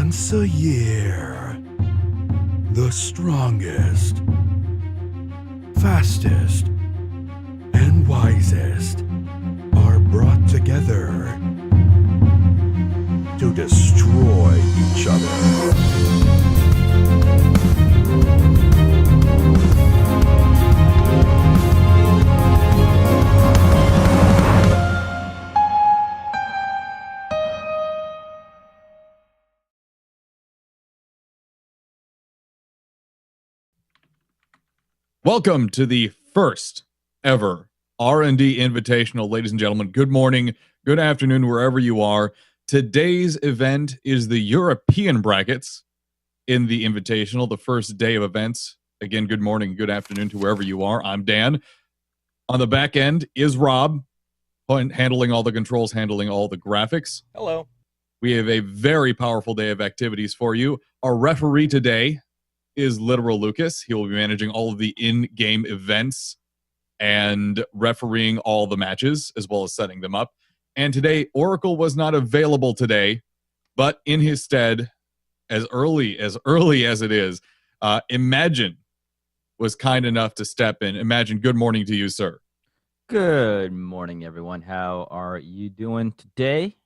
Once a year, the strongest, fastest, and wisest are brought together to destroy each other. Welcome to the first ever R&D Invitational, ladies and gentlemen. Good morning, good afternoon, wherever you are. Today's event is the European brackets in the Invitational, the first day of events. Again, good morning, good afternoon to wherever you are. I'm Dan. On the back end is Rob, handling all the controls, handling all the graphics. Hello. We have a very powerful day of activities for you. Our referee today is Literal Lucas. He will be managing all of the in-game events and refereeing all the matches, as well as setting them up. And today, Oracle was not available today, but in his stead, as early as it is, Imagine was kind enough to step in. Imagine, good morning to you, sir. Good morning, everyone. How are you doing today?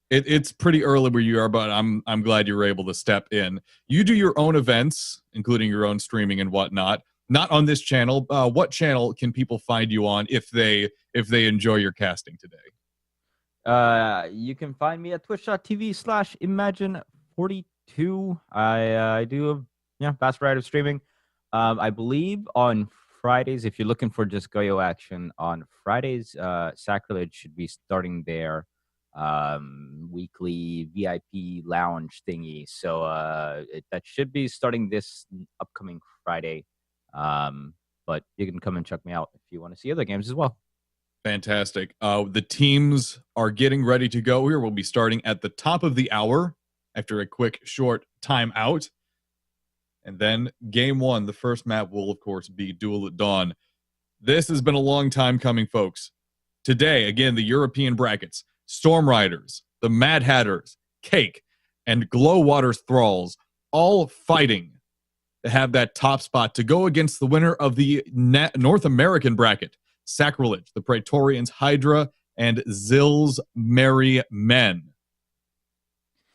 It's pretty early where you are, but I'm glad you were able to step in. You do your own events, including your own streaming and whatnot. Not on this channel. What channel can people find you on if they enjoy your casting today? You can find me at twitch.tv/imagine42. I do fast Ryders streaming. I believe on Fridays, if you're looking for just Goyo action, on Fridays, Sacrilege should be starting their weekly VIP lounge thingy. So that should be starting this upcoming Friday. But you can come and check me out if you want to see other games as well. Fantastic. The teams are getting ready to go here. We'll be starting at the top of the hour after a quick short timeout. And then game one, the first map will, of course, be Duel at Dawn. This has been a long time coming, folks. Today, again, the European brackets. Storm Riders, the Mad Hatters, Cake, and Glowwater's Thralls all fighting to have that top spot to go against the winner of the North American bracket, Sacrilege, the Praetorians, Hydra, and Zill's Merry Men.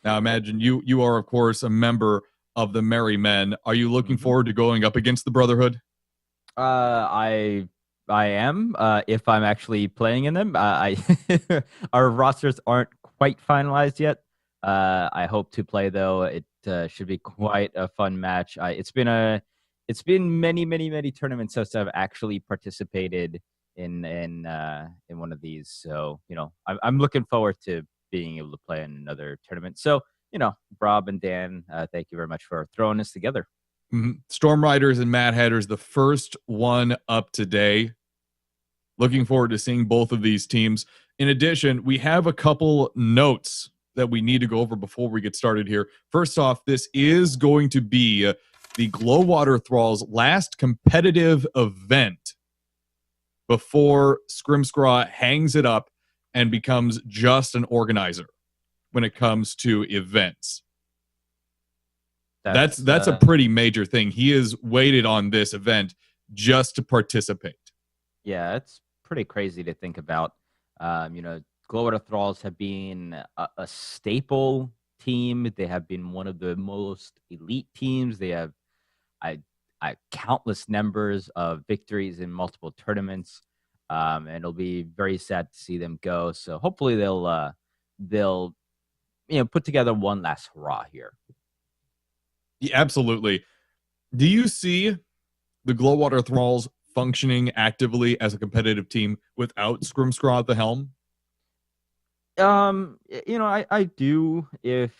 Now, imagine you are, of course, a member of the Merry Men. Are you looking forward to going up against the Brotherhood? I am, if I'm actually playing in them. Our rosters aren't quite finalized yet. I hope to play, though. It should be quite a fun match. It's been many tournaments since I've actually participated in one of these. So, I'm looking forward to being able to play in another tournament. So, Rob and Dan, thank you very much for throwing this together. Storm Riders and Mad Hatters, the first one up today. Looking forward to seeing both of these teams. In addition, we have a couple notes that we need to go over before we get started here. First off, this is going to be the Glowwater Thralls' last competitive event before Scrimscraw hangs it up and becomes just an organizer when it comes to events. That's a pretty major thing. He has waited on this event just to participate. Yeah, it's pretty crazy to think about. Glowwater Thralls have been a staple team. They have been one of the most elite teams. They have countless numbers of victories in multiple tournaments, and it'll be very sad to see them go. So hopefully they'll put together one last hurrah here. Yeah, absolutely. Do you see the Glowwater Thralls functioning actively as a competitive team without Scrimscraw at the helm? I do if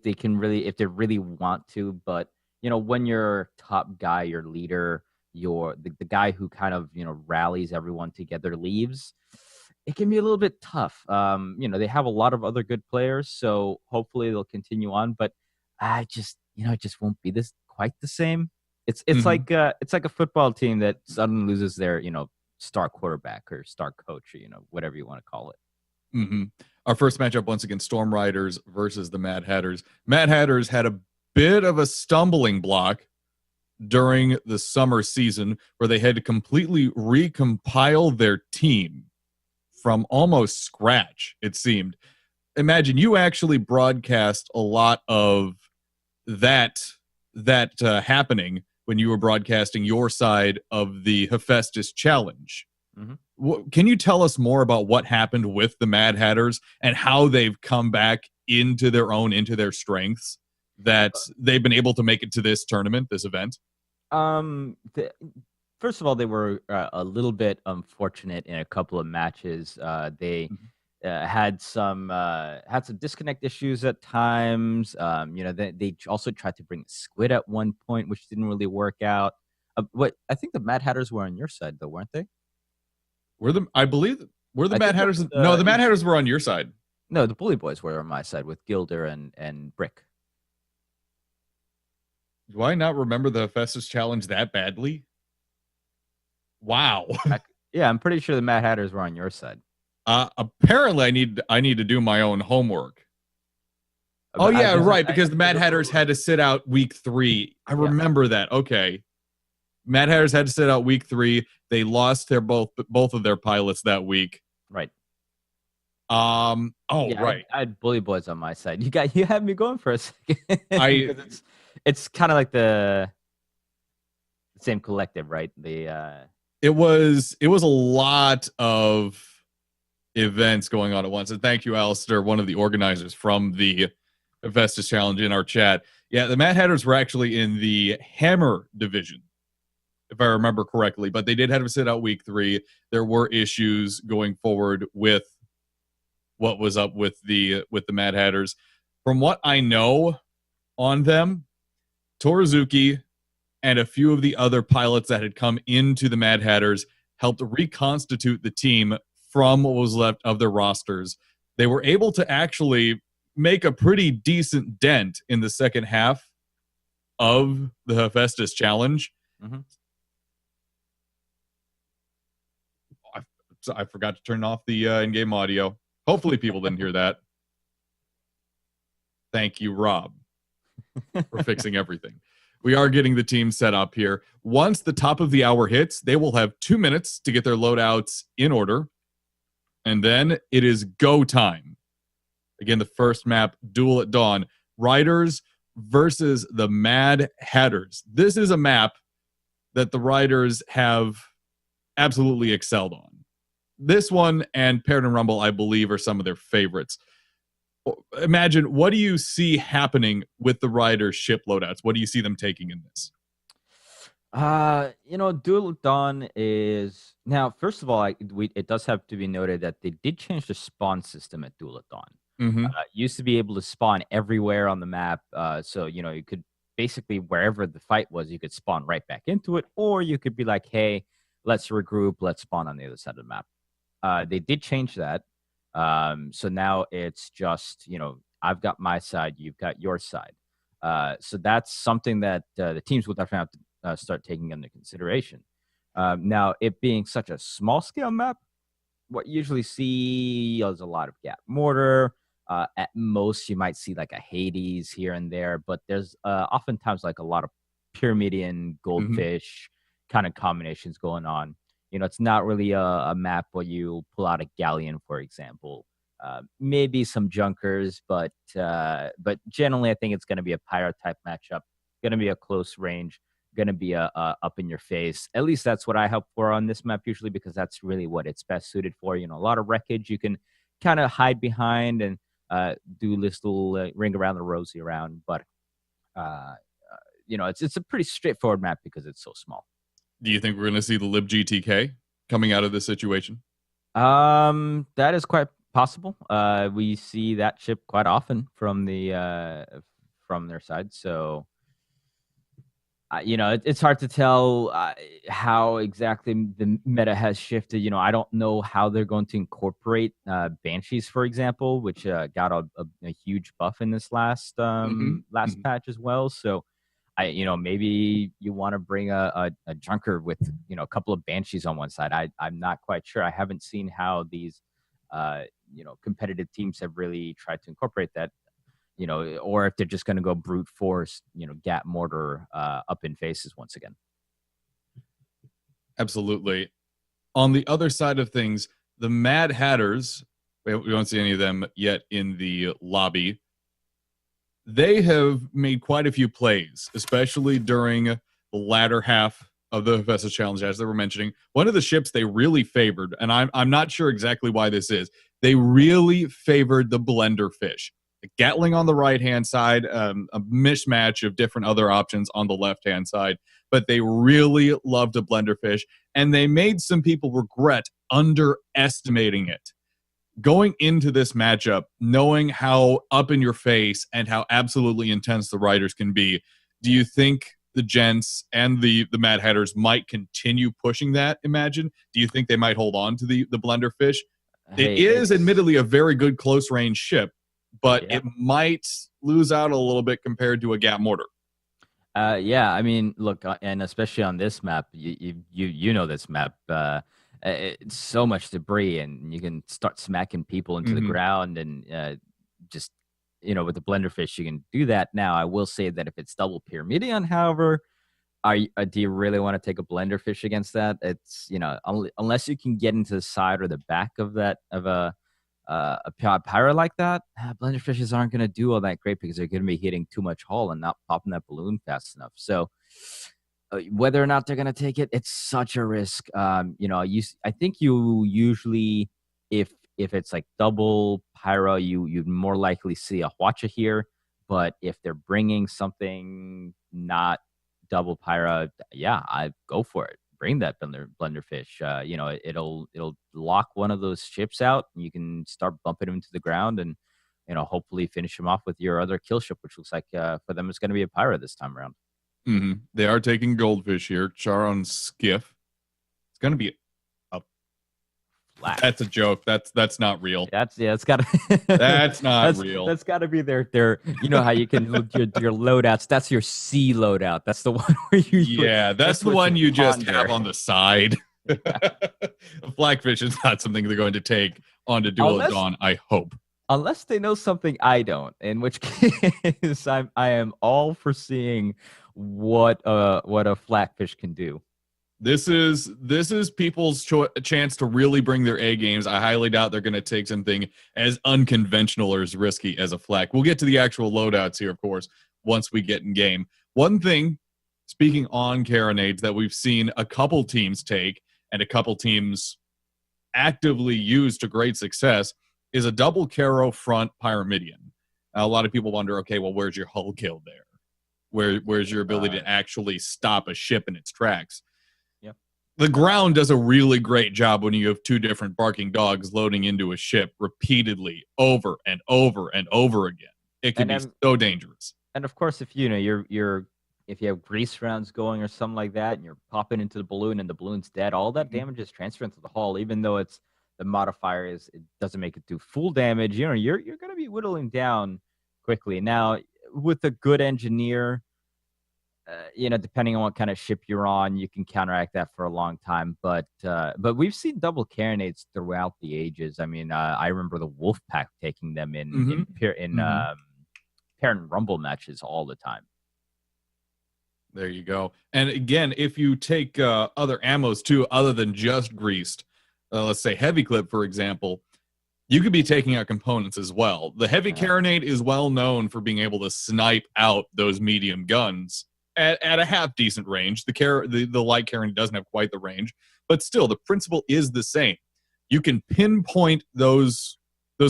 they can really, if they really want to, but when your top guy, your leader, the guy who kind of rallies everyone together leaves, it can be a little bit tough. They have a lot of other good players, so hopefully they'll continue on, but it just won't be quite the same. It's like a football team that suddenly loses their star quarterback or star coach, or whatever you want to call it. Our first matchup, once again, Storm Riders versus the Mad Hatters. Mad Hatters had a bit of a stumbling block during the summer season where they had to completely recompile their team from almost scratch, it seemed. Imagine you actually broadcast a lot of that happening when you were broadcasting your side of the Hephaestus Challenge. Can you tell us more about what happened with the Mad Hatters and how they've come back into their own, into their strengths, that they've been able to make it to this tournament, this event? First of all, they were a little bit unfortunate in a couple of matches. They had some disconnect issues at times. They also tried to bring Squid at one point, which didn't really work out. I think the Mad Hatters were on your side, though, weren't they? I believe were the I Mad think it Hatters? was, No, the Mad Hatters were on your side. No, the Bully Boys were on my side with Gilder and Brick. Do I not remember the Hephaestus Challenge that badly? Wow. Yeah, I'm pretty sure the Mad Hatters were on your side. Apparently, I need to do my own homework. Oh yeah, right. Because the Mad Hatters had to sit out week 3. I remember that. Okay, Mad Hatters had to sit out week 3. They lost their both of their pilots that week. Right. Right. I had Bully Boys on my side. You had me going for a second. It's kind of like the same collective, right? It was a lot of events going on at once. And thank you, Alistair, one of the organizers from the Hephaestus Challenge, in our chat. Yeah, the Mad Hatters were actually in the Hammer division, if I remember correctly, but they did have to sit out week 3. There were issues going forward with what was up with the Mad Hatters. From what I know on them, Torizuki and a few of the other pilots that had come into the Mad Hatters helped reconstitute the team from what was left of their rosters. They were able to actually make a pretty decent dent in the second half of the Hephaestus Challenge. I forgot to turn off the in-game audio. Hopefully people didn't hear that. Thank you, Rob, for fixing everything. We are getting the team set up here. Once the top of the hour hits, they will have 2 minutes to get their loadouts in order. And then it is go time. Again, the first map, Duel at Dawn. Ryders versus the Mad Hatters. This is a map that the Ryders have absolutely excelled on. This one and Paired and Rumble, I believe, are some of their favorites. Imagine, what do you see happening with the Ryders ship loadouts? What do you see them taking in this? Duel at Dawn is now. First of all, it does have to be noted that they did change the spawn system at Duel at Dawn. Used to be able to spawn everywhere on the map, so you could basically wherever the fight was, you could spawn right back into it, or you could be like, hey, let's regroup, let's spawn on the other side of the map. They did change that. So now it's just, I've got my side, you've got your side. So that's something that the teams will definitely have to start taking into consideration. Now, it being such a small scale map, what you usually see is a lot of gap mortar. At most, you might see like a Hades here and there, but there's oftentimes like a lot of Pyramidian goldfish kind of combinations going on. It's not really a map where you pull out a galleon, for example. Maybe some junkers, but generally, I think it's going to be a pirate type matchup. Going to be a close range. Going to be a up in your face. At least that's what I hope for on this map usually, because that's really what it's best suited for. A lot of wreckage you can kind of hide behind and do this little ring around the rosy around. But it's a pretty straightforward map because it's so small. Do you think we're going to see the LibGTK coming out of this situation? That is quite possible. We see that ship quite often from their side. So, it's hard to tell how exactly the meta has shifted. I don't know how they're going to incorporate Banshees, for example, which got a huge buff in this last patch as well. So, maybe you want to bring a junker with, a couple of Banshees on one side. I'm not quite sure. I haven't seen how these competitive teams have really tried to incorporate that, or if they're just going to go brute force, gap mortar up in faces once again. Absolutely. On the other side of things, the Mad Hatters, we don't see any of them yet in the lobby. They have made quite a few plays, especially during the latter half of the Hephaestus Challenge, as they were mentioning. One of the ships they really favored, and I'm not sure exactly why this is, they really favored the blender fish. The Gatling on the right-hand side, a mismatch of different other options on the left-hand side, but they really loved a blender fish, and they made some people regret underestimating it. Going into this matchup, knowing how up in your face and how absolutely intense the Ryders can be, do you think the Gents and the Mad Hatters might continue pushing that, Imagine? Do you think they might hold on to the blender fish? It is admittedly a very good close-range ship, but it might lose out a little bit compared to a gap mortar. I mean, look, and especially on this map, you know this map, it's so much debris, and you can start smacking people into the ground, and just with the blender fish, you can do that. Now, I will say that if it's double Pyramidion, however, do you really want to take a blender fish against that? It's unless you can get into the side or the back of that of a pyro like that, blender fishes aren't going to do all that great because they're going to be hitting too much hull and not popping that balloon fast enough. So whether or not they're going to take it, it's such a risk. I think you usually, if it's like double pyro, you'd more likely see a Hwacha here. But if they're bringing something not double pyro, I go for it. Bring that blender fish. It'll lock one of those ships out, and you can start bumping them to the ground, and hopefully finish them off with your other kill ship, which looks like for them it's going to be a pyro this time around. They are taking goldfish here. Charon skiff. It's going to be a flat. That's a joke. That's not real. It's got to. That's not real. That's got to be their. How you can look your loadouts. That's your C loadout. That's the one where you. Yeah, that's the one you just have on the side. A flagfish is not something they're going to take onto Duel at Dawn, I hope. Unless they know something I don't, in which case I am all for seeing what a flatfish can do. This is people's chance to really bring their A games. I highly doubt they're going to take something as unconventional or as risky as a flak. We'll get to the actual loadouts here, of course, once we get in game. One thing, speaking on carronades, that we've seen a couple teams take and a couple teams actively use to great success is a double Caro front Pyramidion. A lot of people wonder, okay, well, where's your hull kill there? Where's your ability to actually stop a ship in its tracks? Yep. The ground does a really great job when you have two different barking dogs loading into a ship repeatedly over and over and over again. It can be so dangerous. And of course, if if you have grease rounds going or something like that, and you're popping into the balloon and the balloon's dead, all that damage is transferring to the hull, even though it's the modifier it doesn't make it do full damage. You're going to be whittling down quickly. Now, with a good engineer, depending on what kind of ship you're on, you can counteract that for a long time. But we've seen double carronades throughout the ages. I mean, I remember the Wolfpack taking them in Parent Rumble matches all the time. There you go. And again, if you take other ammos too, other than just greased, let's say heavy clip, for example, you could be taking out components as well. The heavy carronade is well known for being able to snipe out those medium guns at a half decent range. The light carronade doesn't have quite the range, but still the principle is the same. You can pinpoint those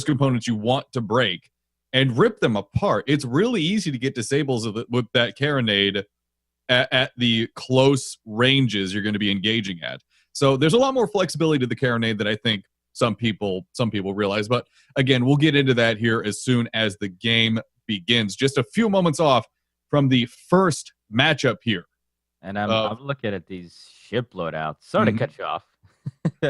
components you want to break and rip them apart. It's really easy to get disables with that carronade at the close ranges you're going to be engaging at. So there's a lot more flexibility to the carronade that I think some people realize. But again, we'll get into that here as soon as the game begins. Just a few moments off from the first matchup here. And I'm looking at these ship loadouts. Sorry to cut you off.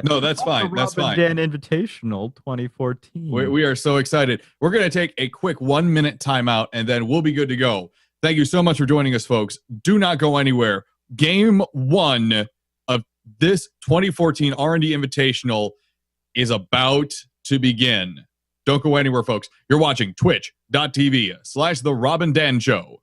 No, that's fine. That's fine. Dan Invitational 2014. We are so excited. We're going to take a quick 1-minute timeout, and then we'll be good to go. Thank you so much for joining us, folks. Do not go anywhere. Game 1 of this 2014 R&D Invitational is about to begin. Don't go anywhere, folks. You're watching twitch.tv/The Rob and Dan Show.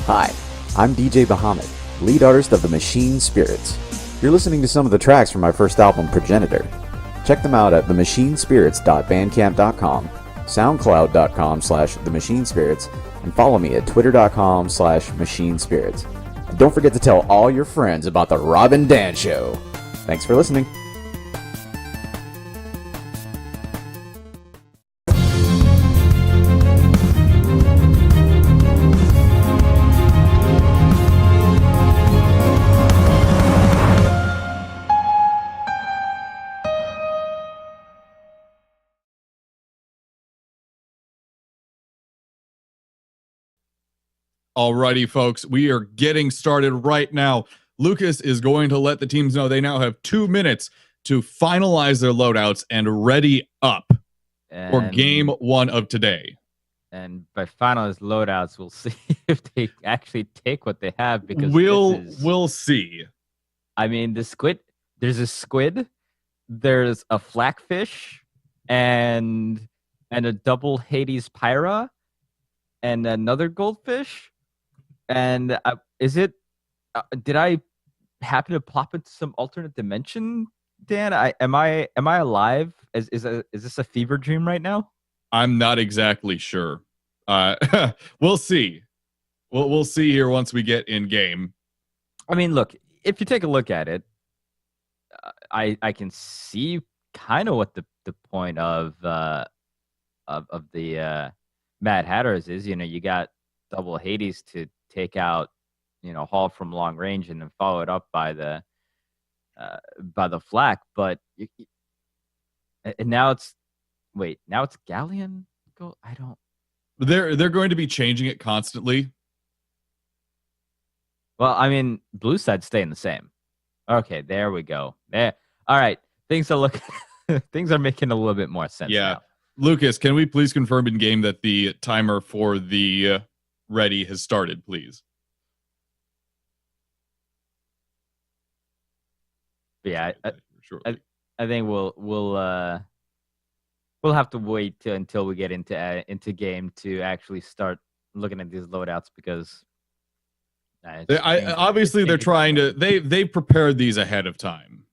Hi, I'm DJ Bahamut, lead artist of the Machine Spirits. You're listening to some of the tracks from my first album, Progenitor. Check them out at themachinespirits.bandcamp.com, soundcloud.com/themachinespirits, and follow me at twitter.com/machinespirits. And don't forget to tell all your friends about the Rob and Dan Show. Thanks for listening. Alrighty, folks, we are getting started right now. Lucas is going to let the teams know they now have 2 minutes to finalize their loadouts and ready up for game 1 of today. And by finalized loadouts, we'll see if they actually take what they have, because we'll see. I mean, there's a squid, there's a flackfish, and a double Hades pyra, and another goldfish. And did I happen to pop into some alternate dimension, Dan? Am I alive? Is this a fever dream right now? I'm not exactly sure. We'll see. We'll see here once we get in game. I mean, look, if you take a look at it, I can see kind of what the point of the Mad Hatters is. You know, you got double Hades to take out, Hall from long range, and then follow it up by the flak. But now it's Galleon. I don't. They're going to be changing it constantly. Well, I mean, blue side's staying the same. Okay, there we go. There. All right, things are making a little bit more sense. Yeah, now. Lucas, can we please confirm in game that the timer for the ready has started, please? Yeah, I think we'll have to wait until we get into game to actually start looking at these loadouts, because they're trying to they prepared these ahead of time.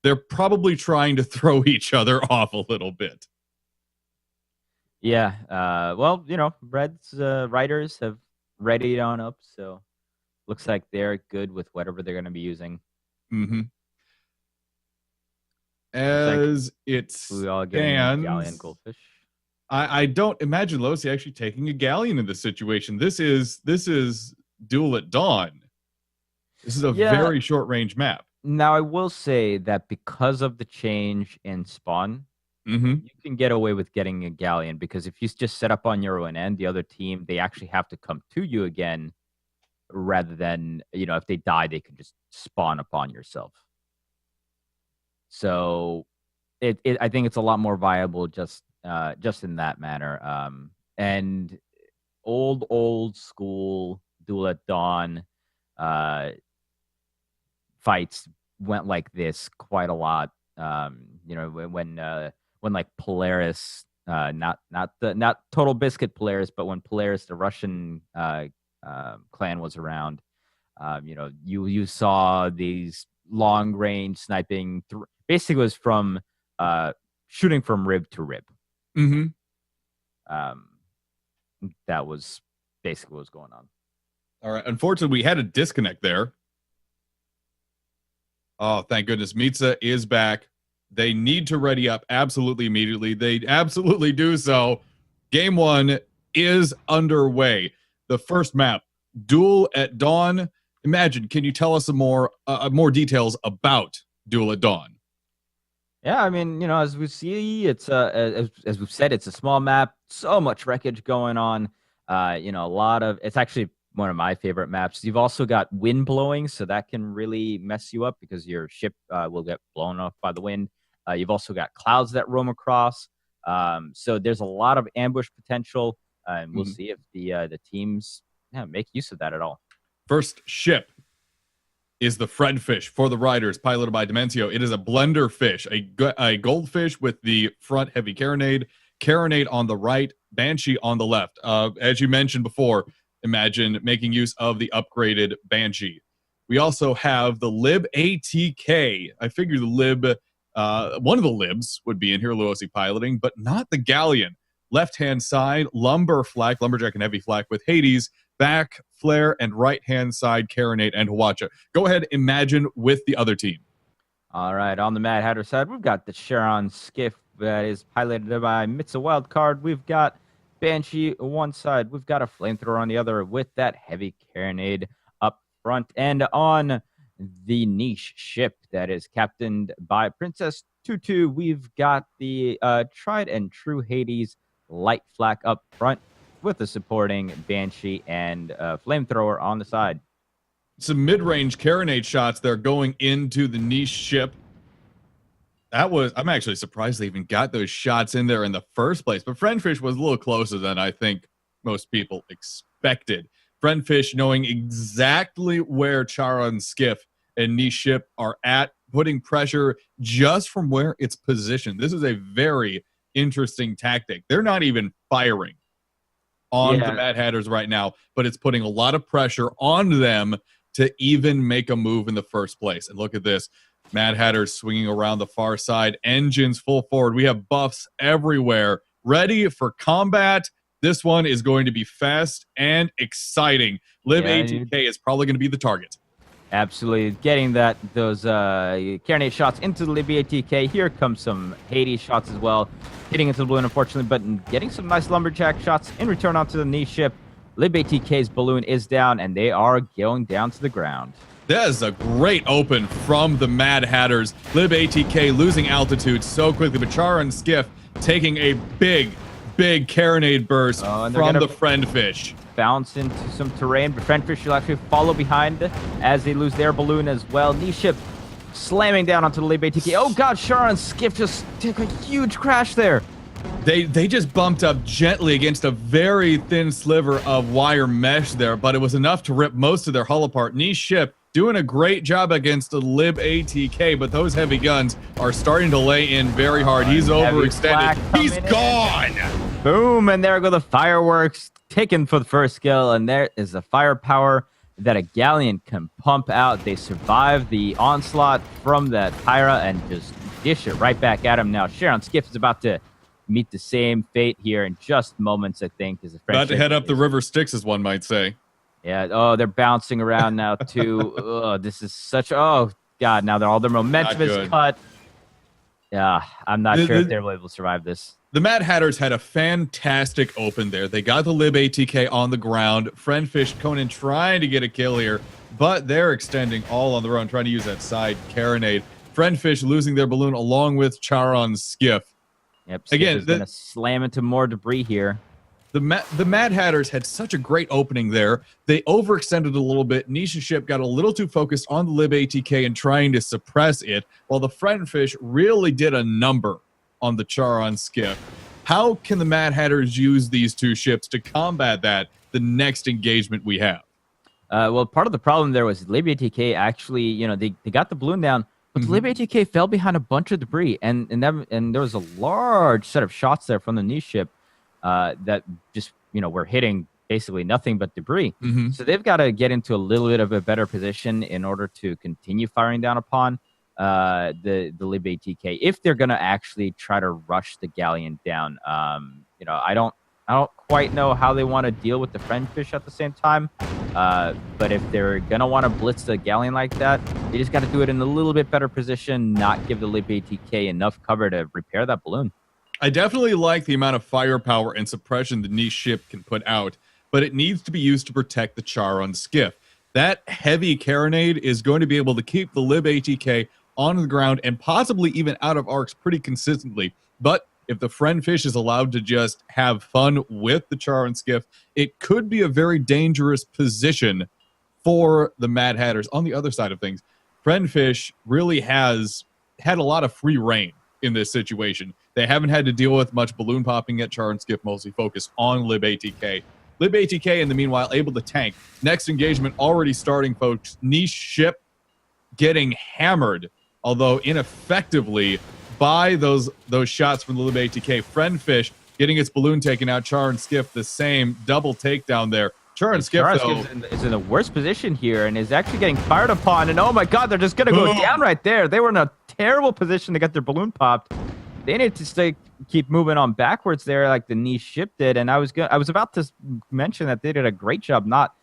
They're probably trying to throw each other off a little bit. Yeah. Well, Ryders have readied on up, so looks like they're good with whatever they're going to be using. Mm-hmm. As it's we all get a galleon goldfish. I don't imagine Losi actually taking a galleon in this situation. This is Duel at Dawn. This is a very short range map. Now, I will say that because of the change in spawn, you can get away with getting a galleon, because if you just set up on your own end, the other team, they actually have to come to you again, rather than, if they die, they can just spawn upon yourself. So I think it's a lot more viable just in that manner. And old school Duel at Dawn fights went like this quite a lot. When like Polaris, not Total Biscuit Polaris, but when Polaris, the Russian clan, was around, you saw these long range sniping. Basically, it was from shooting from rib to rib. That was basically what was going on. All right. Unfortunately, we had a disconnect there. Oh, thank goodness. Mitza is back. They need to ready up absolutely immediately. They absolutely do so. Game 1 is underway. The first map, Duel at Dawn. Imagine, can you tell us some more details about Duel at Dawn? Yeah, I mean, as we see, it's as we've said, it's a small map. So much wreckage going on. A lot of. It's actually one of my favorite maps. You've also got wind blowing, so that can really mess you up, because your ship will get blown off by the wind. You've also got clouds that roam across. So there's a lot of ambush potential, and we'll see if the teams make use of that at all. First ship is the Fredfish for the Ryders, piloted by Dementio. It is a blender fish, a goldfish with the front heavy carronade on the right, Banshee on the left. As you mentioned before, imagine making use of the upgraded Banshee. We also have the Lib ATK. I figure the Lib, one of the Libs would be in here, Luosi piloting, but not the Galleon. Left-hand side, Lumberjack and Heavy Flak with Hades, back, Flare, and right-hand side, Carronade and Hawacha. Go ahead, imagine with the other team. All right, on the Mad Hatter side, we've got the Charon Skiff that is piloted by Mitza Wildcard. We've got Banshee on one side. We've got a Flamethrower on the other with that heavy carronade up front. And on the niche ship that is captained by Princess Tutu, we've got the tried and true Hades light flak up front with the supporting Banshee and Flamethrower on the side. Some mid-range carronade shots there going into the niche ship. I'm actually surprised they even got those shots in there in the first place. But Friendfish was a little closer than I think most people expected. Friendfish knowing exactly where Charon's skiff and niche ship are at, putting pressure just from where it's positioned. This is a very interesting tactic. They're not even firing on the Mad Hatters right now, but it's putting a lot of pressure on them to even make a move in the first place. And look at this. Mad Hatters swinging around the far side, engines full forward. We have buffs everywhere, ready for combat. This one is going to be fast and exciting. Lib ATK is probably going to be the target. Absolutely. Getting those carronade shots into the Lib ATK. Here comes some Hades shots as well. Hitting into the balloon, unfortunately, but getting some nice Lumberjack shots in return onto the niche ship. Lib ATK's balloon is down, and they are going down to the ground. That is a great open from the Mad Hatters. Lib ATK losing altitude so quickly, but Charon Skiff taking a big carronade burst from the Friendfish. Bounce into some terrain, but Friendfish will actually follow behind as they lose their balloon as well. Niche ship slamming down onto the Lib ATK. Oh god, Charon Skiff just took a huge crash there. They just bumped up gently against a very thin sliver of wire mesh there, but it was enough to rip most of their hull apart. Niche ship doing a great job against the Lib ATK, but those heavy guns are starting to lay in very hard. He's overextended. He's gone! Boom, and there go the fireworks, taken for the first kill, and there is the firepower that a Galleon can pump out. They survive the onslaught from that Tyra and just dish it right back at him. Now, Charon Skiff is about to meet the same fate here in just moments, I think. As about to head up the river Styx, as one might say. Yeah. Oh, they're bouncing around now too. This is such. Oh god. Now all their momentum is cut. Yeah, I'm not sure if they're able to survive this. The Mad Hatters had a fantastic open there. They got the Lib ATK on the ground. Friendfish Conan trying to get a kill here, but they're extending all on their own, trying to use that side carronade. Friendfish losing their balloon along with Charon's Skiff. Yep. Again, going to slam into more debris here. The Mad Hatters had such a great opening there. They overextended a little bit. Nisha ship got a little too focused on the Lib ATK and trying to suppress it, while the Friendfish really did a number on the Charon Skiff. How can the Mad Hatters use these two ships to combat that the next engagement we have? Well, part of the problem there was Lib ATK actually, they got the balloon down, but the Lib ATK fell behind a bunch of debris, and there was a large set of shots there from the niche ship that just were hitting basically nothing but debris. So they've got to get into a little bit of a better position in order to continue firing down upon the Lib ATK if they're gonna actually try to rush the Galleon down. I don't quite know how they want to deal with the Friendfish at the same time. But if they're gonna want to blitz the Galleon like that, they just got to do it in a little bit better position, not give the Lib ATK enough cover to repair that balloon. I definitely like the amount of firepower and suppression the niche ship can put out, but it needs to be used to protect the Charon Skiff. That heavy carronade is going to be able to keep the Lib ATK on the ground and possibly even out of arcs pretty consistently. But if the Friendfish is allowed to just have fun with the Charon Skiff, it could be a very dangerous position for the Mad Hatters. On the other side of things, Friendfish really has had a lot of free reign in this situation. They haven't had to deal with much balloon popping yet. Charon Skiff mostly focused on Lib ATK. Lib ATK, in the meanwhile, able to tank. Next engagement already starting, folks. Niche ship getting hammered, although ineffectively, by those shots from the Lib ATK. Friendfish getting its balloon taken out. Char and Skiff the same. Double takedown there. Char and Skiff, though, is in the worst position here and is actually getting fired upon. And oh my God, they're just going to go down right there. They were in a terrible position to get their balloon popped. They need to keep moving on backwards there, like the niche ship did. And I was about to mention that they did a great job not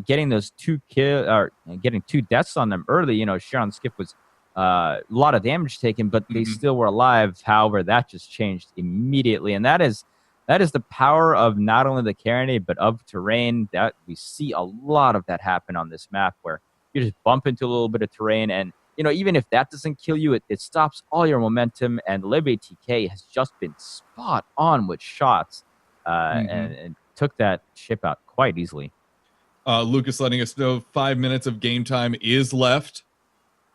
getting those getting 2 deaths on them early. You know, Sharon Skiff was a lot of damage taken, but they still were alive. However, that just changed immediately, and that is the power of not only the carronade but of terrain. That we see a lot of that happen on this map, where you just bump into a little bit of terrain, and you know, even if that doesn't kill you, it stops all your momentum. And Lib ATK has just been spot on with shots, and took that ship out quite easily. Lucas letting us know 5 minutes of game time is left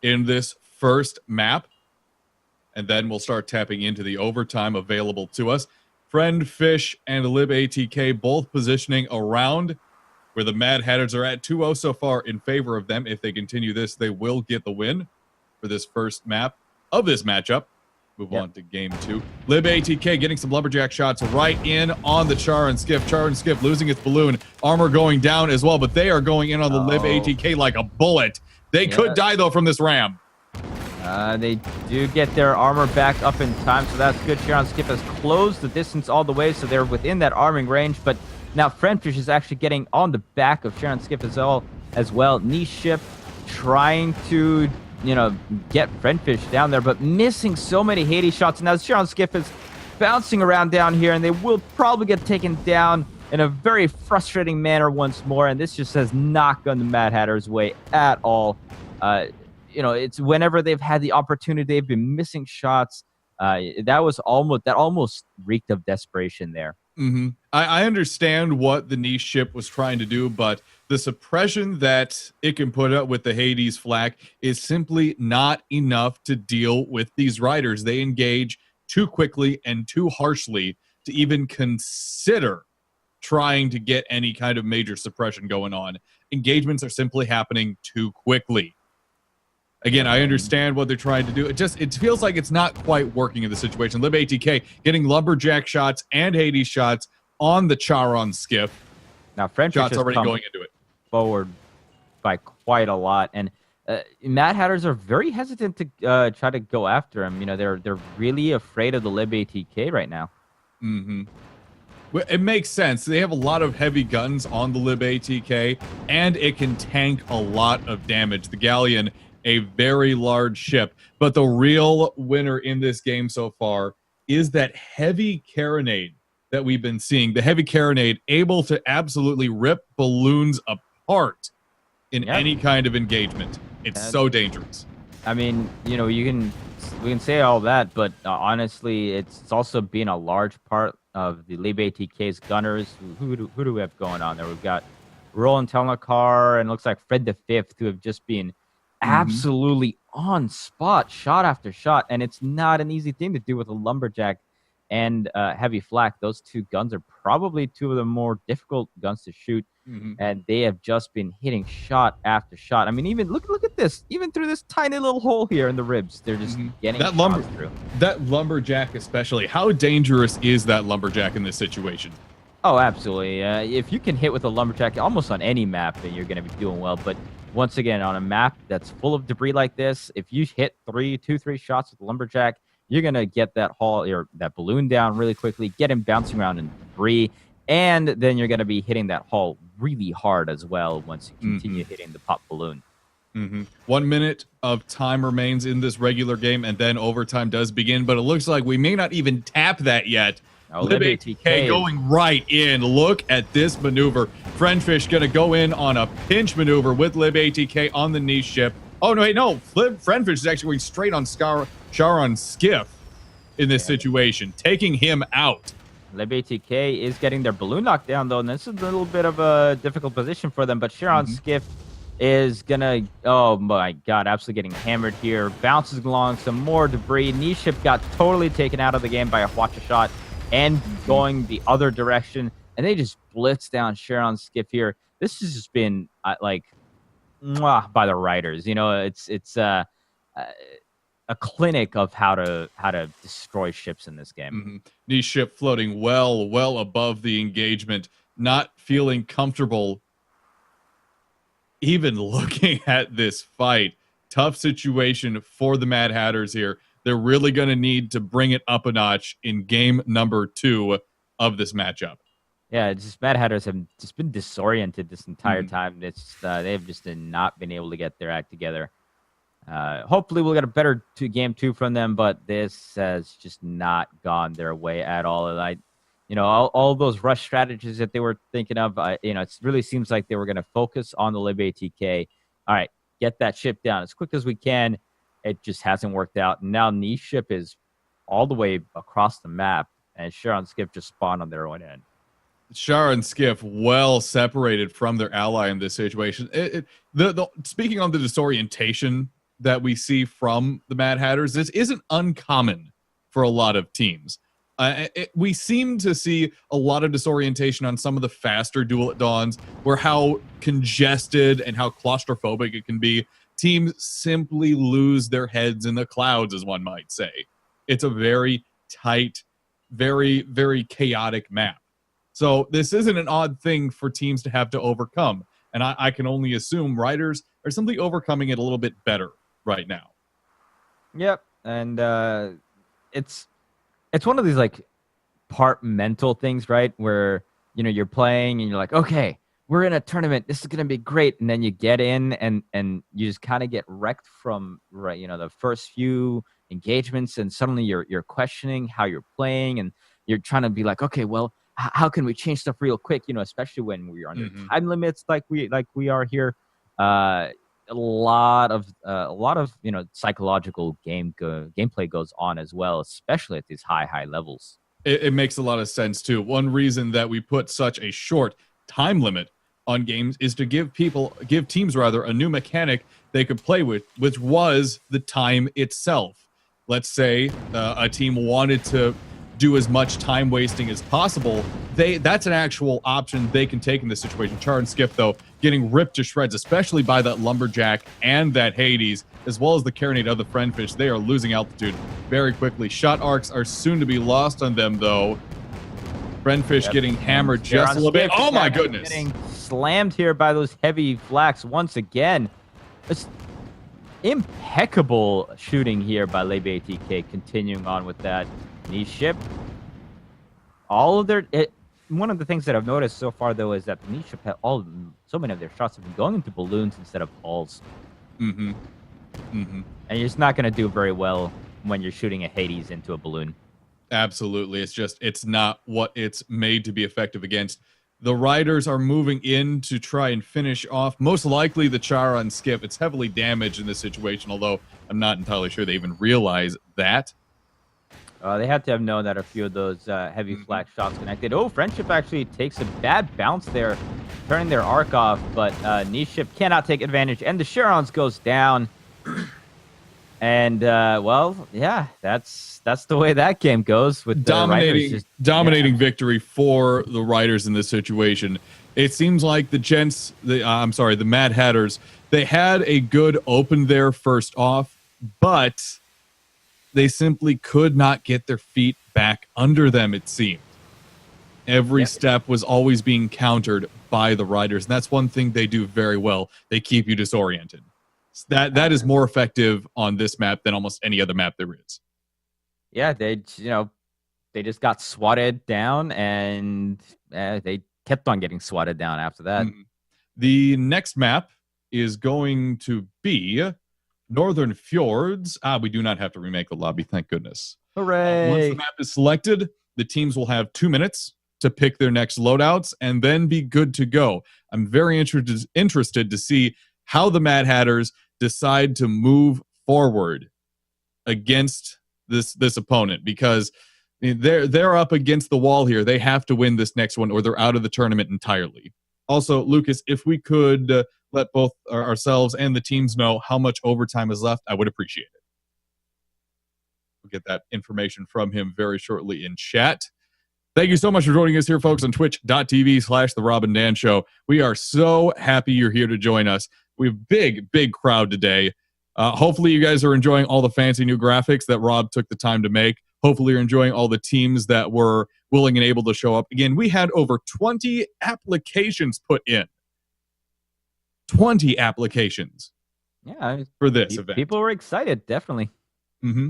in this first map, and then we'll start tapping into the overtime available to us. Friendfish and Lib ATK both positioning around where the Mad Hatters are at. 2-0 so far in favor of them. If they continue this, they will get the win for this first map of this matchup. Move on to game 2. Lib ATK getting some lumberjack shots right in on the Char and Skiff. Char and Skiff losing its balloon. Armor going down as well, but they are going in on the Lib ATK like a bullet. They could die, though, from this ram. They do get their armor back up in time, so that's good. Sharon Skiff has closed the distance all the way, so they're within that arming range. But now Friendfish is actually getting on the back of Sharon Skiff as well. Niche ship trying to, you know, get Friendfish down there, but missing so many Hades shots. Now Sharon Skiff is bouncing around down here, and they will probably get taken down in a very frustrating manner once more. And this just has not gone the Mad Hatter's way at all. You know, it's whenever they've had the opportunity, they've been missing shots. That almost reeked of desperation there. I understand what the niche ship was trying to do, but the suppression that it can put up with the Hades flak is simply not enough to deal with these Ryders. They engage too quickly and too harshly to even consider trying to get any kind of major suppression going on. Engagements are simply happening too quickly. Again, I understand what they're trying to do. It feels like it's not quite working in the situation. Lib ATK getting lumberjack shots and Hades shots on the Charon Skiff. Now, Friendfish shots already going into it. Forward by quite a lot, and Mad Hatters are very hesitant to try to go after him. You know, they're really afraid of the Lib ATK right now. Well, it makes sense. They have a lot of heavy guns on the Lib ATK, and it can tank a lot of damage. The Galleon, a very large ship, but the real winner in this game so far is that heavy carronade that we've been seeing. The heavy carronade able to absolutely rip balloons apart in any kind of engagement. It's so dangerous. I mean, you know, we can say all that, but honestly, it's also been a large part of the Lib ATK's gunners. Who do we have going on there? We've got Roland Telmakar and looks like Fred the Fifth, who have just been absolutely on spot, shot after shot, and it's not an easy thing to do with a lumberjack and heavy flak. Those two guns are probably two of the more difficult guns to shoot, and they have just been hitting shot after shot. I mean, even look at this, even through this tiny little hole here in the ribs, they're just getting shots through. That lumberjack especially, how dangerous is that lumberjack in this situation? Oh, absolutely. If you can hit with a lumberjack almost on any map, then you're going to be doing well. But once again, on a map that's full of debris like this, if you hit 3 shots with the lumberjack, you're going to get that that balloon down really quickly, get him bouncing around in debris, and then you're going to be hitting that hull really hard as well once you continue hitting the pop balloon. 1 minute of time remains in this regular game, and then overtime does begin, but it looks like we may not even tap that yet. Lib ATK going right in. Look at this maneuver. Friendfish going to go in on a pinch maneuver with Lib ATK on the niche ship. Oh, no, wait, no. Friendfish is actually going straight on Charon Skiff in this situation, taking him out. Lib ATK is getting their balloon knocked down, though, and this is a little bit of a difficult position for them, but Charon Skiff is going to, oh, my God, absolutely getting hammered here. Bounces along some more debris. Niche ship got totally taken out of the game by a Hwacha shot and going the other direction, and they just blitz down Charon Skiff here. This has just been, like, mwah, by the Ryders. It's a clinic of how to destroy ships in this game. Niche ship floating well above the engagement, not feeling comfortable even looking at this fight. Tough situation for the Mad Hatters here. They're really going to need to bring it up a notch in game number 2 of this matchup. Yeah, it's just Mad Hatters have just been disoriented this entire time. It's they've just not been able to get their act together. Hopefully we'll get a better game 2 from them, but this has just not gone their way at all. And all those rush strategies that they were thinking of, it really seems like they were going to focus on the Lib ATK. All right, get that ship down as quick as we can. It just hasn't worked out. And now Niche ship is all the way across the map, and Sharon Skip just spawned on their own end. Shara and Skiff well separated from their ally in this situation. Speaking on the disorientation that we see from the Mad Hatters, this isn't uncommon for a lot of teams. We seem to see a lot of disorientation on some of the faster duel at dawns, where how congested and how claustrophobic it can be. Teams simply lose their heads in the clouds, as one might say. It's a very tight, very, very chaotic map. So this isn't an odd thing for teams to have to overcome. And I can only assume Ryders are simply overcoming it a little bit better right now. Yep. And it's one of these like part mental things, right? Where, you're playing and you're like, okay, we're in a tournament. This is going to be great. And then you get in and you just kind of get wrecked from, the first few engagements. And suddenly you're questioning how you're playing, and you're trying to be like, okay, well, how can we change stuff real quick? Especially when we're under time limits like we are here. A lot of psychological gameplay goes on as well, especially at these high levels. It makes a lot of sense too. One reason that we put such a short time limit on games is to give teams a new mechanic they could play with, which was the time itself. Let's say a team wanted to do as much time wasting as possible. That's an actual option they can take in this situation. Char and Skip, though, getting ripped to shreds, especially by that Lumberjack and that Hades, as well as the Carronade of the Friendfish. They are losing altitude very quickly. Shot arcs are soon to be lost on them, though. Friendfish getting hammered just a little bit. Oh my goodness. Getting slammed here by those heavy flaks once again. It's impeccable shooting here by Lib ATK, continuing on with that. Niche ship. One of the things that I've noticed so far, though, is that the Niche ship so many of their shots have been going into balloons instead of hulls. And you're just not going to do very well when you're shooting a Hades into a balloon. Absolutely. It's not what it's made to be effective against. The Ryders are moving in to try and finish off, most likely the Chara and Skip. It's heavily damaged in this situation, although I'm not entirely sure they even realize that. They had to have known that a few of those heavy flak shots connected. Oh, Friendship actually takes a bad bounce there, turning their arc off, but Niche ship cannot take advantage, and the Charons goes down. And that's the way that game goes with the dominating victory for the Ryders in this situation. It seems like the Mad Hatters, they had a good open there first off, but they simply could not get their feet back under them, it seemed. Every step was always being countered by the Ryders, and that's one thing they do very well. They keep you disoriented. That is more effective on this map than almost any other map there is. Yeah, they just got swatted down, and they kept on getting swatted down after that. The next map is going to be Northern Fjords. We do not have to remake the lobby, thank goodness. Hooray! Once the map is selected, the teams will have 2 minutes to pick their next loadouts and then be good to go. I'm very interested to see how the Mad Hatters decide to move forward against this opponent, because they're up against the wall here. They have to win this next one or they're out of the tournament entirely. Also, Lucas, if we could let both ourselves and the teams know how much overtime is left, I would appreciate it. We'll get that information from him very shortly in chat. Thank you so much for joining us here, folks, on twitch.tv/The Rob and Dan Show. We are so happy you're here to join us. We have big crowd today. Hopefully you guys are enjoying all the fancy new graphics that Rob took the time to make. Hopefully you're enjoying all the teams that were willing and able to show up. Again, we had over 20 applications put in. 20 applications. Yeah, for this event. People were excited, definitely. Mm-hmm.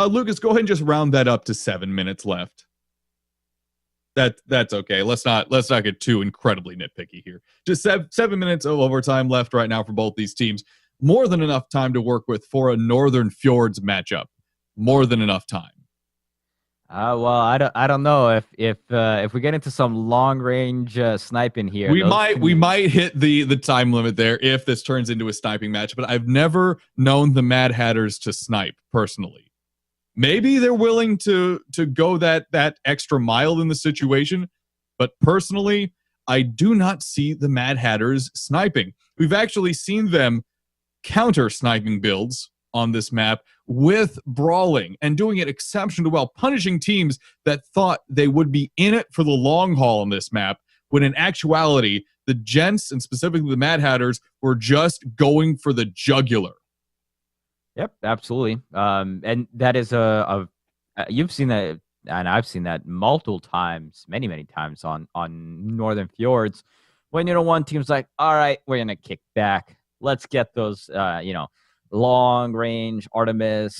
Lucas, go ahead and just round that up to 7 minutes left. That's okay. Let's not get too incredibly nitpicky here. Just 7 minutes of overtime left right now for both these teams. More than enough time to work with for a Northern Fjords matchup. More than enough time. Well, I don't know if we get into some long range sniping here. We might hit the time limit there if this turns into a sniping match. But I've never known the Mad Hatters to snipe personally. Maybe they're willing to go that extra mile in the situation, but personally, I do not see the Mad Hatters sniping. We've actually seen them counter sniping builds on this map with brawling and doing it exceptionally well, punishing teams that thought they would be in it for the long haul on this map, when in actuality, the gents and specifically the Mad Hatters were just going for the jugular. Yep, absolutely. And that is you've seen that, and I've seen that multiple times, many times on Northern Fjords, when one team's like, all right, we're gonna kick back. Let's get those long range Artemis,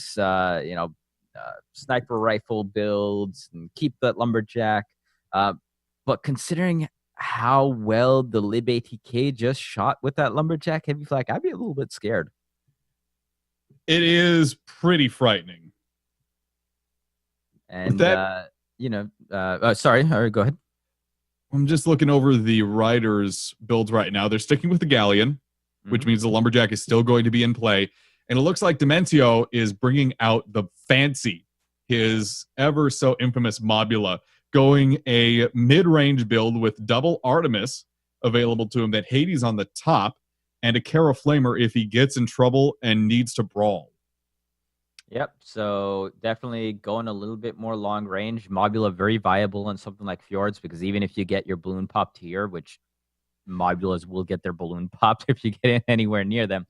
sniper rifle builds and keep that lumberjack. But considering how well the Lib ATK just shot with that lumberjack heavy flak, I'd be a little bit scared. It is pretty frightening. And sorry, all right, go ahead. I'm just looking over the Ryders builds right now. They're sticking with the Galleon, which means the lumberjack is still going to be in play. And it looks like Dimencio is bringing out the Fancy, his ever so infamous Mobula, going a mid-range build with double Artemis available to him, that Hades on the top, and a Kara Flamer if he gets in trouble and needs to brawl. Yep, so definitely going a little bit more long range. Mobula very viable on something like Fjords, because even if you get your balloon popped here, which Mobulas will get their balloon popped if you get anywhere near them,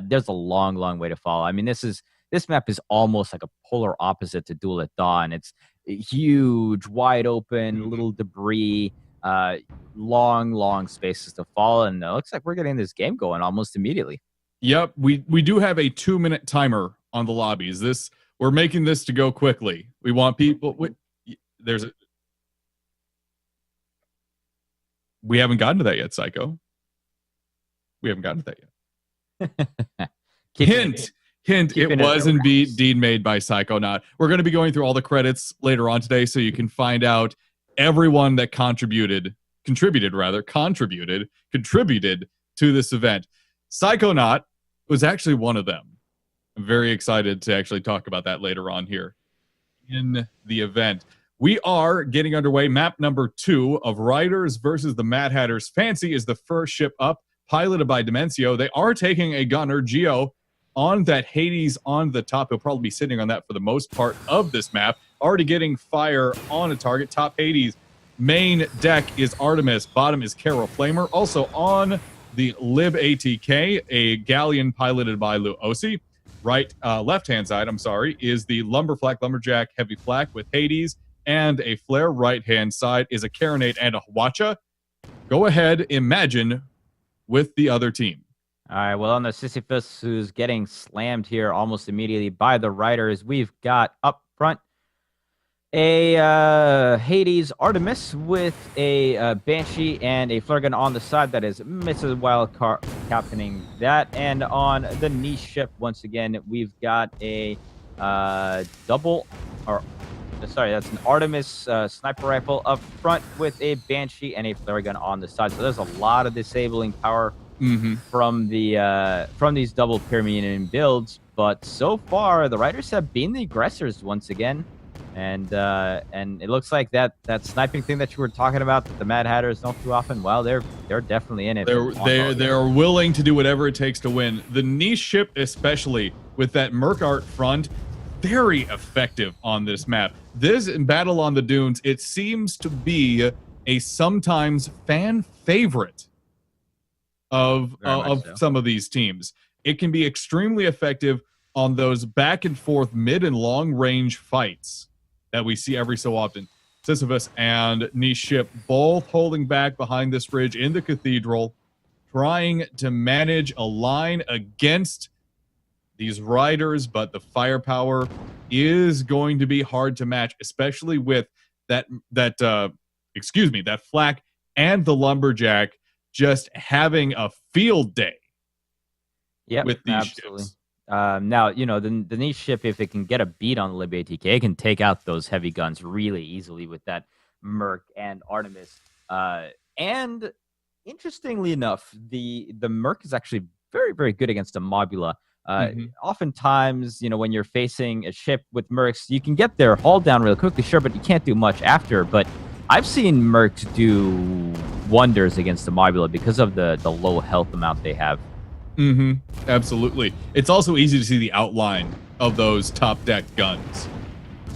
there's a long way to fall. I mean, this map is almost like a polar opposite to Duel at Dawn. It's huge, wide open, little debris, long spaces to fall, and it looks like we're getting this game going almost immediately. Yep, we do have a 2-minute timer on the lobbies. We're making this to go quickly. We want people. We haven't gotten to that yet, Psycho. We haven't gotten to that yet. Hint, it was indeed made by Psychonaut. We're going to be going through all the credits later on today, so you can find out everyone that contributed to this event. Psychonaut was actually one of them. I'm very excited to actually talk about that later on here in the event. We are getting underway. Map number 2 of Ryders versus the Mad Hatters. Fancy is the first ship up, piloted by Dimencio. They are taking a gunner, Geo, on that Hades on the top. He'll probably be sitting on that for the most part of this map. Already getting fire on a target. Top Hades. Main deck is Artemis. Bottom is Kara Flamer. Also on the Lib ATK, a galleon piloted by Luosi. Left-hand side, is the Lumberjack Heavy Flak with Hades. And a flare. Right-hand side is a Carronade and a Hwacha. Go ahead, imagine with the other team. All right, well, on the Sisyphus, who's getting slammed here almost immediately by the Ryders, we've got up front a Hades Artemis with a Banshee and a flare gun on the side. That is Mrs. Wildcard captaining that. And on the niche ship, once again, we've got a that's an Artemis sniper rifle up front with a Banshee and a flare gun on the side. So there's a lot of disabling power from these double Pyramid builds. But so far, the Ryders have been the aggressors once again. And it looks like that sniping thing that you were talking about that the Mad Hatters don't do often. Well, they're definitely in it. They're willing to do whatever it takes to win. The niche ship, especially with that Merc Art front, very effective on this map. This Battle on the Dunes, it seems to be a sometimes fan favorite of Very much so. some of these teams. It can be extremely effective on those back and forth mid and long range fights that we see every so often. Sisyphus and Niche Ship both holding back behind this bridge in the cathedral, trying to manage a line against these riders, but the firepower is going to be hard to match, especially with that flak and the lumberjack just having a field day. Yep, with these absolutely. ships. Now, the Niche Ship, if it can get a beat on the Lib ATK, it can take out those heavy guns really easily with that Merc and Artemis. And interestingly enough, the Merc is actually very, very good against a Mobula. Oftentimes, when you're facing a ship with Mercs, you can get their hull down really quickly, sure, but you can't do much after. But I've seen Mercs do wonders against the Mobula because of the low health amount they have. Absolutely. It's also easy to see the outline of those top deck guns.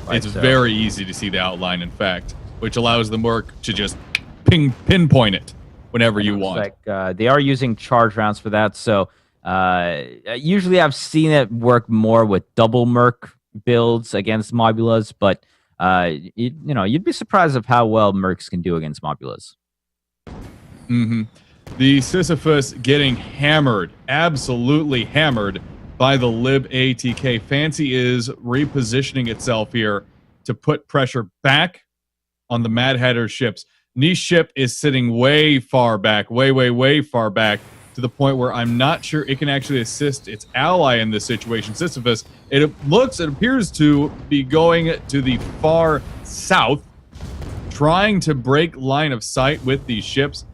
It's very easy to see the outline, in fact, which allows the Merc to just pinpoint it whenever you want. They are using charge rounds for that, so usually I've seen it work more with double Merc builds against Mobulas, but you'd be surprised of how well Mercs can do against Mobulas. The Sisyphus getting hammered, absolutely hammered by the Lib ATK. Fancy is repositioning itself here to put pressure back on the Mad Hatter ships. Niche Ship is sitting way far back, way far back, to the point where I'm not sure it can actually assist its ally in this situation. Sisyphus, it appears to be going to the far south, trying to break line of sight with these ships.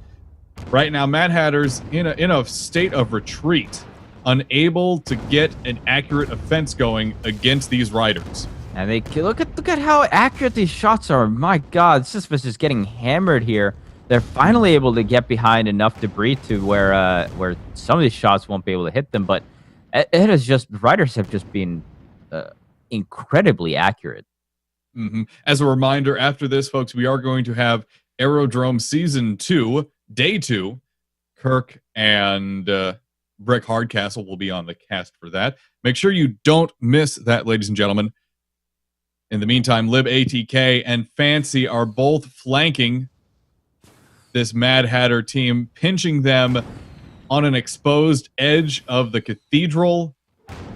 Right now, Mad Hatter's in a state of retreat, unable to get an accurate offense going against these riders. And they look at how accurate these shots are. My God, Sisyphus is getting hammered here. They're finally able to get behind enough debris to where some of these shots won't be able to hit them. But Ryders have just been incredibly accurate. As a reminder, after this, folks, we are going to have Aerodrome Season 2, Day 2. Kirk and Brick Hardcastle will be on the cast for that. Make sure you don't miss that, ladies and gentlemen. In the meantime, Lib ATK and Fancy are both flanking this Mad Hatter team, pinching them on an exposed edge of the cathedral,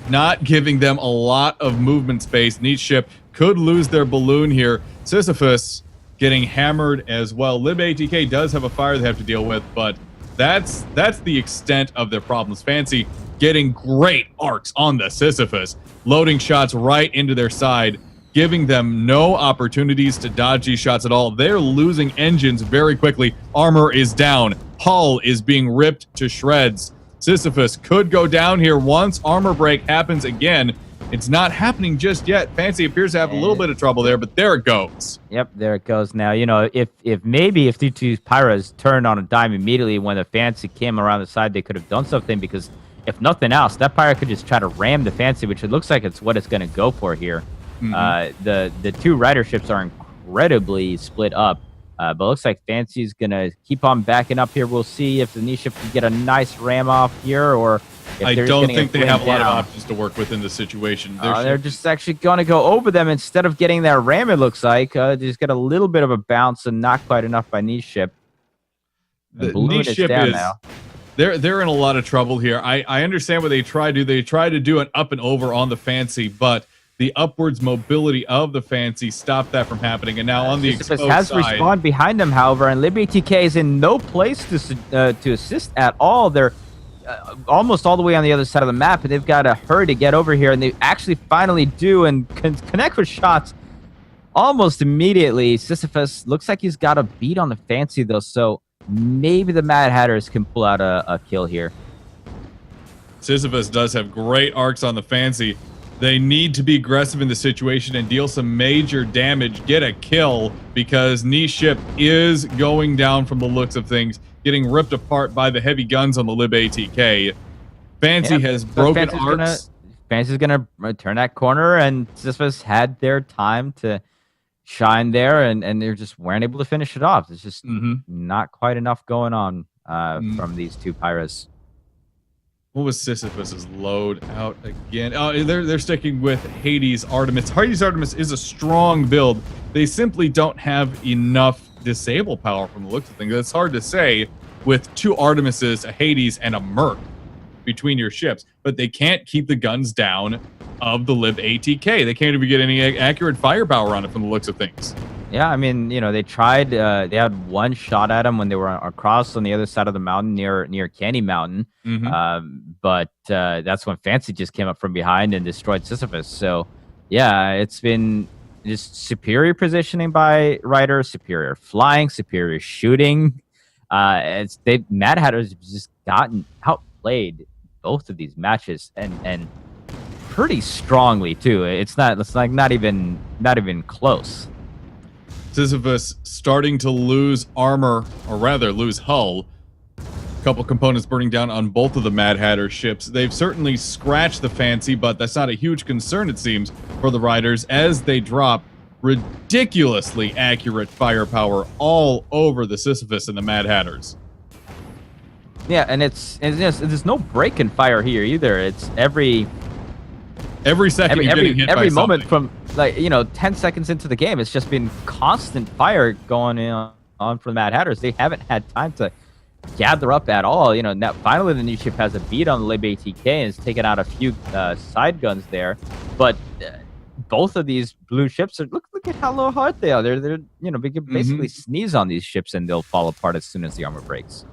not giving them a lot of movement space. Niche Ship could lose their balloon here. Sisyphus getting hammered as well. Lib ATK does have a fire they have to deal with, but that's the extent of their problems. Fancy getting great arcs on the Sisyphus, loading shots right into their side, giving them no opportunities to dodge these shots at all. They're losing engines very quickly. Armor is down. Hull is being ripped to shreds. Sisyphus could go down here once armor break happens again. It's not happening just yet. Fancy appears to have a little bit of trouble there, but there it goes. Yep, there it goes. Now, if T2's Pyras turned on a dime immediately when the Fancy came around the side, they could have done something, because if nothing else, that Pyra could just try to ram the Fancy, which it looks like it's what it's going to go for here. The two rider ships are incredibly split up, but looks like Fancy's gonna keep on backing up here. We'll see if the Niche Ship can get a nice ram off here, or if I don't think they have a lot of options to work with in this situation. They're just actually gonna go over them instead of getting that ram. It looks like they just get a little bit of a bounce and not quite enough by Niche Ship. The Niche Ship is now. They're in a lot of trouble here. I understand what they try to do. They try to do an up and over on the Fancy, but the upwards mobility of the Fancy stopped that from happening. And now on the exposed has side, respawned behind them, however, and Lib ATK is in no place to assist at all. They're almost all the way on the other side of the map, and they've got to hurry to get over here, and they actually finally do and connect with shots almost immediately. Sisyphus looks like he's got a beat on the Fancy, though, so maybe the Mad Hatters can pull out a kill here. Sisyphus does have great arcs on the Fancy. They need to be aggressive in the situation and deal some major damage, get a kill, because Niche Ship is going down from the looks of things, getting ripped apart by the heavy guns on the Lib ATK. Fancy has broken arcs. Fancy's going to turn that corner, and Sisyphus had their time to shine there, and they just weren't able to finish it off. There's just not quite enough going on from these two Pyras. What was Sisyphus's load out again? Oh, they're sticking with Hades Artemis. Hades Artemis is a strong build. They simply don't have enough disable power from the looks of things. It's hard to say with two Artemises, a Hades, and a Merc between your ships, but they can't keep the guns down of the Lib ATK. They can't even get any accurate firepower on it from the looks of things. Yeah, I mean, they tried. They had one shot at him when they were across on the other side of the mountain near Candy Mountain. But that's when Fancy just came up from behind and destroyed Sisyphus. So, yeah, it's been just superior positioning by Ryders, superior flying, superior shooting. Mad Hatters have just gotten outplayed both of these matches and pretty strongly too. It's not even close. Sisyphus starting to lose armor, or rather lose hull. A couple components burning down on both of the Mad Hatter ships. They've certainly scratched the Fancy, but that's not a huge concern, it seems, for the Ryders as they drop ridiculously accurate firepower all over the Sisyphus and the Mad Hatters. Yeah, and there's no break in fire here either. It's every second you're getting hit every by moment something. from 10 seconds into the game. It's just been constant fire going on for the Mad Hatters. They haven't had time to gather up at all. Now finally the new ship has a beat on the Lib ATK and has taken out a few side guns there, but both of these blue ships are look at how low heart they are. They're we can basically sneeze on these ships and they'll fall apart as soon as the armor breaks.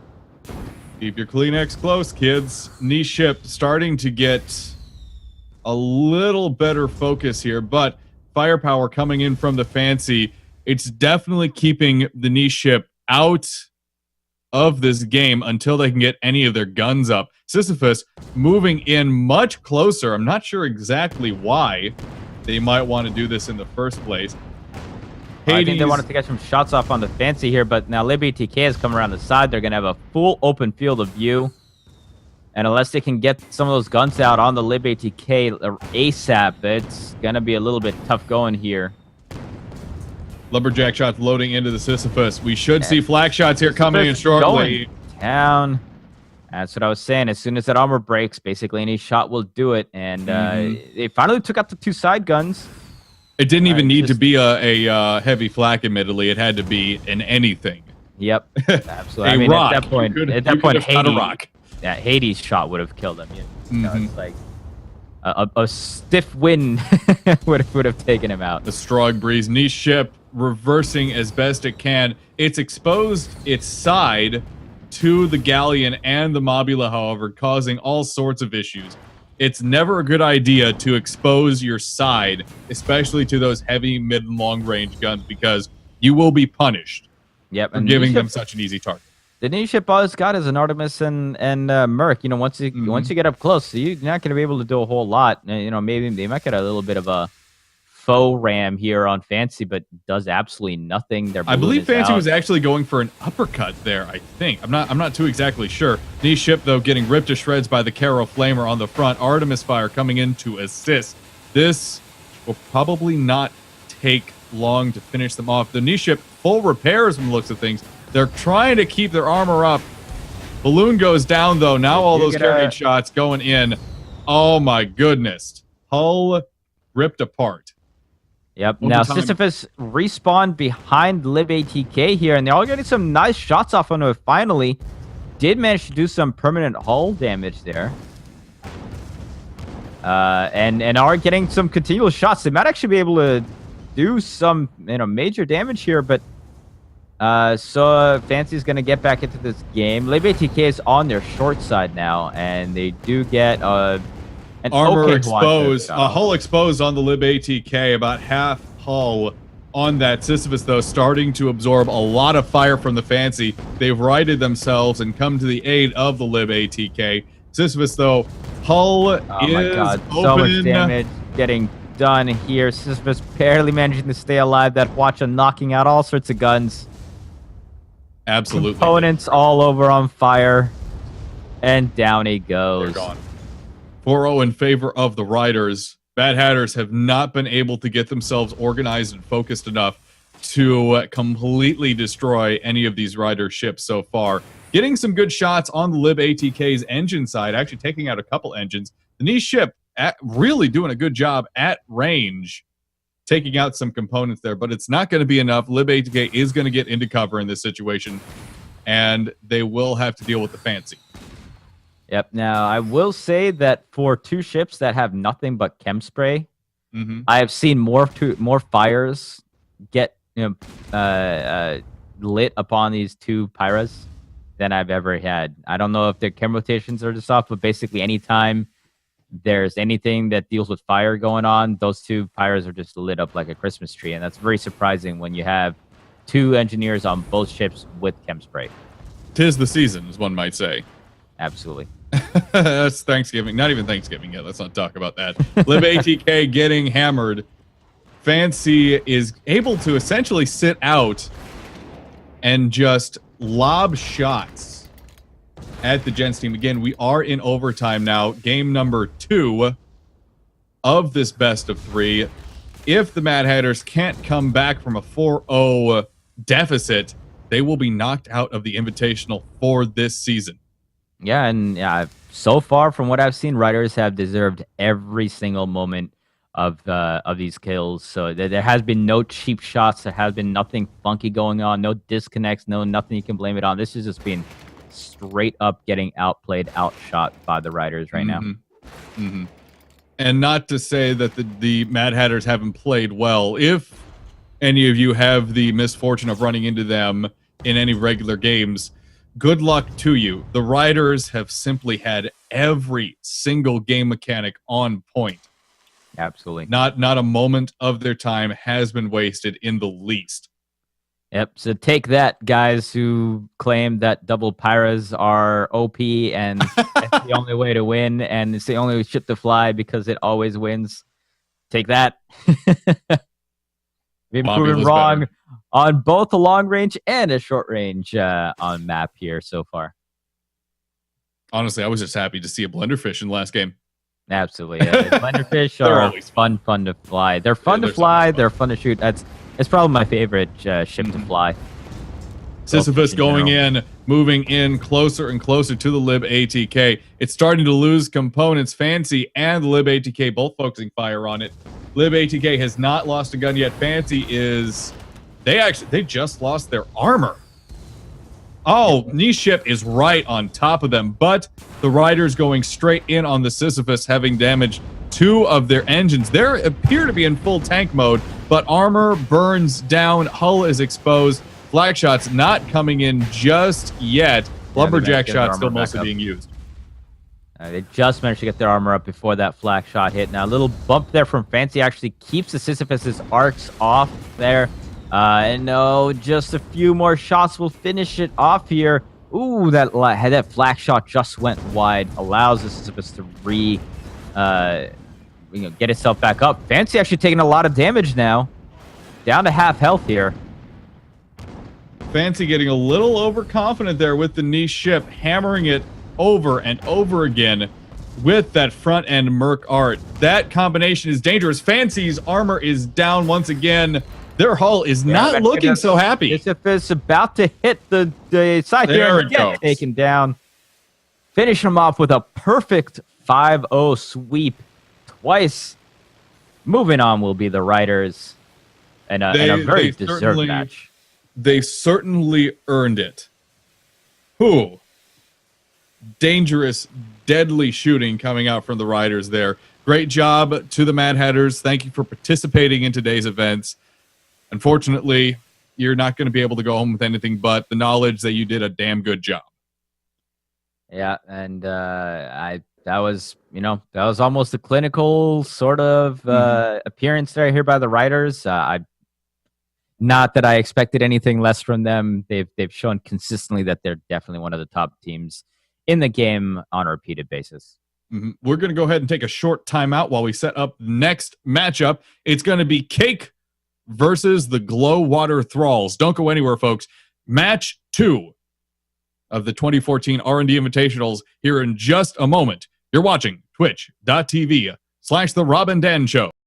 Keep your Kleenex close, kids. Niche ship starting to get a little better focus here, but firepower coming in from the Fancy. It's definitely keeping the niche ship out of this game until they can get any of their guns up. Sisyphus moving in much closer. I'm not sure exactly why they might want to do this in the first place. I think they wanted to get some shots off on the Fancy here, but now Lib ATK has come around the side. They're going to have a full open field of view. And unless they can get some of those guns out on the Lib ATK ASAP, it's going to be a little bit tough going here. Lumberjack shots loading into the Sisyphus. We should see flak shots here coming in shortly. Down. That's what I was saying. As soon as that armor breaks, basically any shot will do it. And they finally took out the two side guns. It didn't even need to be a heavy flak, admittedly. It had to be an anything. Yep, absolutely. Rock. At that point, Hades shot would have killed him. It's like a stiff wind would have taken him out. The strong breeze. Niche ship reversing as best it can. It's exposed its side to the galleon and the Mobula, however, causing all sorts of issues. It's never a good idea to expose your side, especially to those heavy mid and long range guns, because you will be punished for giving them such an easy target. The new ship all it's got is an Artemis and Merc. Once you get up close, you're not going to be able to do a whole lot. Maybe they might get a little bit of a faux ram here on Fancy, but does absolutely nothing. I believe Fancy was actually going for an uppercut there. I think I'm not too exactly sure. Niche ship though getting ripped to shreds by the Caro Flamer on the front. Artemis fire coming in to assist. This will probably not take long to finish them off. The niche ship full repairs from the looks of things. They're trying to keep their armor up. Balloon goes down, though. Now all those carried shots going in. Oh, my goodness. Hull ripped apart. Yep. Now, Sisyphus respawned behind Lib ATK here, and they're all getting some nice shots off on it finally. Did manage to do some permanent hull damage there. And are getting some continual shots. They might actually be able to do some major damage here, but so Fancy's going to get back into this game. Lib ATK is on their short side now, and they do get an armor exposed, a hull exposed on the Lib ATK, about half hull on that. Sisyphus, though, starting to absorb a lot of fire from the Fancy. They've righted themselves and come to the aid of the Lib ATK. Sisyphus, though, hull is open. So much damage getting done here. Sisyphus barely managing to stay alive. That Watcha knocking out all sorts of guns. Absolutely. Components all over on fire. And down he goes. They're gone. 4-0 in favor of the Ryders. Bad Hatters have not been able to get themselves organized and focused enough to completely destroy any of these Ryder ships so far. getting some good shots on the Lib ATK's engine side, actually taking out a couple engines. The niche ship really doing a good job at range, taking out some components there, but it's not going to be enough. Lib ATK is going to get into cover in this situation, and they will have to deal with the Fancy. Yep. Now, I will say that for two ships that have nothing but chem spray, I have seen more fires get lit upon these two Pyras than I've ever had. I don't know if their chem rotations are just off, but basically anytime there's anything that deals with fire going on, those two Pyras are just lit up like a Christmas tree, and that's very surprising when you have two engineers on both ships with chem spray. 'Tis the season, as one might say. Absolutely. That's Thanksgiving. Not even Thanksgiving yet. Let's not talk about that. Lib ATK getting hammered. Fancy is able to essentially sit out and just lob shots at the Gents team. Again, we are in overtime now. Game number 2 of this best of 3. If the Mad Hatters can't come back from a 4-0 deficit, they will be knocked out of the Invitational for this season. Yeah, and so far from what I've seen, Ryders have deserved every single moment of these kills. So there has been no cheap shots. There has been nothing funky going on. No disconnects. Nothing you can blame it on. This is just being straight up getting outplayed, outshot by the Ryders right now. And not to say that the Mad Hatters haven't played well. If any of you have the misfortune of running into them in any regular games, good luck to you. The Ryders have simply had every single game mechanic on point. Absolutely. Not a moment of their time has been wasted in the least. Yep. So take that, guys who claim that double Pyras are OP and it's the only way to win and it's the only ship to fly because it always wins. Take that. We've been proven wrong on both a long range and a short range on map here so far. Honestly, I was just happy to see a Blenderfish in the last game. Absolutely. Blenderfish are always fun to fly. They're fun to fly. They're fun to shoot. It's probably my favorite ship to fly. Sisyphus going in, moving in closer and closer to the Lib ATK. It's starting to lose components. Fancy and the Lib ATK both focusing fire on it. Lib ATK has not lost a gun yet. Fancy is... They just lost their armor. Oh, niche ship is right on top of them, but the Ryders going straight in on the Sisyphus, having damaged 2 of their engines. They appear to be in full tank mode, but armor burns down, hull is exposed. Flag shots not coming in just yet. Lumberjack shots still mostly being used. They just managed to get their armor up before that flak shot hit. Now, a little bump there from Fancy actually keeps the Sisyphus's arcs off there. And no, just a few more shots will finish it off here. Ooh, that flak shot just went wide. Allows the Sisyphus to get itself back up. Fancy actually taking a lot of damage now. Down to half health here. Fancy getting a little overconfident there with the niche ship, hammering it over and over again with that front end Merc art. That combination is dangerous. Fancy's armor is down once again. Their hull is not looking so happy. Sisyphus about to hit the side here and get taken down. Finish him off with a perfect 5-0 sweep twice. Moving on will be the Ryders and a very deserved match. They certainly earned it. Whew. Dangerous, deadly shooting coming out from the Ryders there. Great job to the Mad Hatters. Thank you for participating in today's events. Unfortunately, you're not going to be able to go home with anything but the knowledge that you did a damn good job. Yeah, and that was almost a clinical sort of appearance there here by the Ryders. Not that I expected anything less from them. They've shown consistently that they're definitely one of the top teams in the game on a repeated basis. We're going to go ahead and take a short timeout while we set up the next matchup. It's going to be Cake versus the Glow Water Thralls. Don't go anywhere, folks. Match 2 of the 2014 R&D Invitationals here in just a moment. You're watching twitch.tv/The Rob and Dan Show.